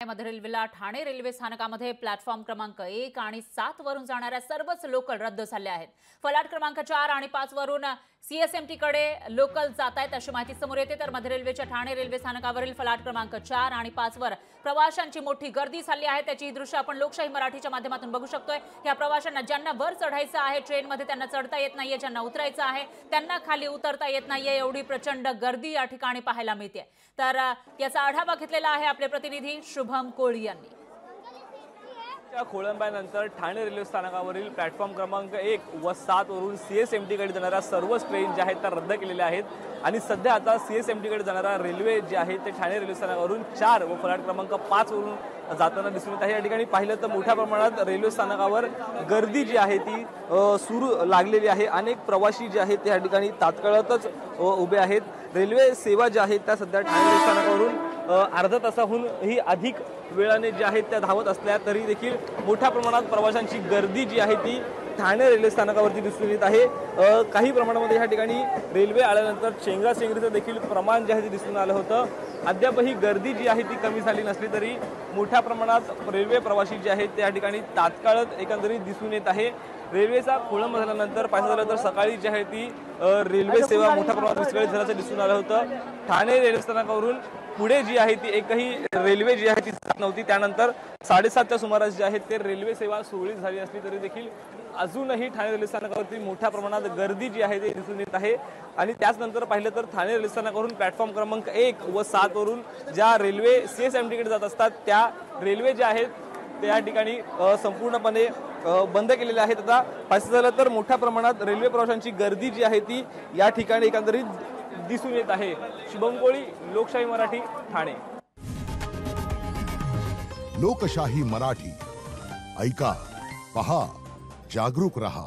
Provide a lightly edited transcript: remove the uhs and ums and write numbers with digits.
मध्य रेल्वेला Thane railway स्थानकामध्ये platform क्रमांक 1 आणि 7 वरून जाणाऱ्या सर्वच लोकल रद्द झाले आहेत। फलाट क्रमांक 4 आणि 5 वरून सीएसएमटी कडे लोकल जात आहेत अशी माहिती समोर येते। तर मध्य रेल्वेच्या ठाणे रेल्वे स्थानकावरील फलाट क्रमांक 4 आणि 5 वर प्रवाशांची मोठी गर्दी झाली आहे। त्याची दृश्य आपण लोकशाही मराठीच्या माध्यमातून बघू शकतोय। या प्रवाशांना ज्यांना वर चढायचं आहे ट्रेन मध्ये त्यांना चढता येत नाहीये, ज्यांना उतरायचं आहे त्यांना खाली उतरता येत नाहीये, एवढी प्रचंड गर्दी या ठिकाणी पाहायला मिळते। तर याचा आढावा घेतलेला आहे आपले प्रतिनिधी शुभम कोळी यांनी। खोळंब्यानंतर ठाणे रेल्वे स्थानकावरील प्लॅटफॉर्म क्रमांक 1 व 7 वरून सीएसएमटी कडे जाणाऱ्या सर्वच ट्रेन ज्या आहेत त्या रद्द केलेल्या आहेत आणि सध्या आता सीएसएमटी कडे जाणारा रेल्वे जे आहे ते ठाणे रेल्वे स्थानकावरून 4 व फलाट क्रमांक 5 वरून जाताना दिसून येत आहे। या ठिकाणी पाहिलं तर मोठ्या प्रमाणात रेल्वे स्थानकावर गर्दी जी आहे ती सुरू लागलेली आहे। अनेक प्रवासी जे आहेत ते या ठिकाणी तात्काळतच उभे आहेत। रेल्वे सेवा ज्या आहेत त्या सध्या ठाणे रेल्वे स्थानकावरून अर्धा तासाहून ही अधिक वेळाने ज्या आहेत त्या धावत असल्या तरी देखील मोठ्या प्रमाणात प्रवाशांची गर्दी जी आहे ती ठाणे रेल्वे स्थानकावरती दिसून येत आहे। काही प्रमाणामध्ये या ठिकाणी रेल्वे आल्यानंतर चेंगराचेंगरीचं देखील प्रमाण जे आहे ते दिसून आलं होतं। अद्याप ही गर्दी जी आहे ती कमी झाली नसली तरी मोठ्या प्रमाणात रेल्वे प्रवासी जे आहेत ते या ठिकाणी तात्काळत एकंदरीत दिसून येत आहे। रेल्वेचा खोळंबा झाल्यानंतर पाहिलं झालं तर सकाळी जी आहे ती रेल्वे सेवा मोठ्या प्रमाणात विस्कळीत झाल्याचं दिसून आलं होतं। ठाणे रेल्वे स्थानकावरून पुढे जी आहे ती एकही रेल्वे जी आहे ती जात नव्हती। त्यानंतर 7:30च्या सुमारास जे आहे ते रेल्वे सेवा सुरळीत झाली असली तरी देखील अजूनही ठाणे रेल्वे स्थानकावरती मोठ्या प्रमाणात गर्दी जी आहे ती दिसून येत आहे। आणि त्याचनंतर पाहिलं तर ठाणे रेल्वे स्थानकावरून प्लॅटफॉर्म क्रमांक 1 व 7 वरून ज्या रेल्वे सीएसएमटी कडे जात असतात त्या रेल्वे ज्या आहेत त्या या ठिकाणी संपूर्णपणे बंद केलेल्या आहेत। आता पाहिलं झालं तर मोठ्या प्रमाणात रेल्वे प्रवाशांची गर्दी जी आहे ती या ठिकाणी एकंदरीत दिसून येत आहे। शुभम कोळी, लोकशाही मराठी, ठाणे। लोकशाही मराठी ऐका, पहा, जागरूक रहा।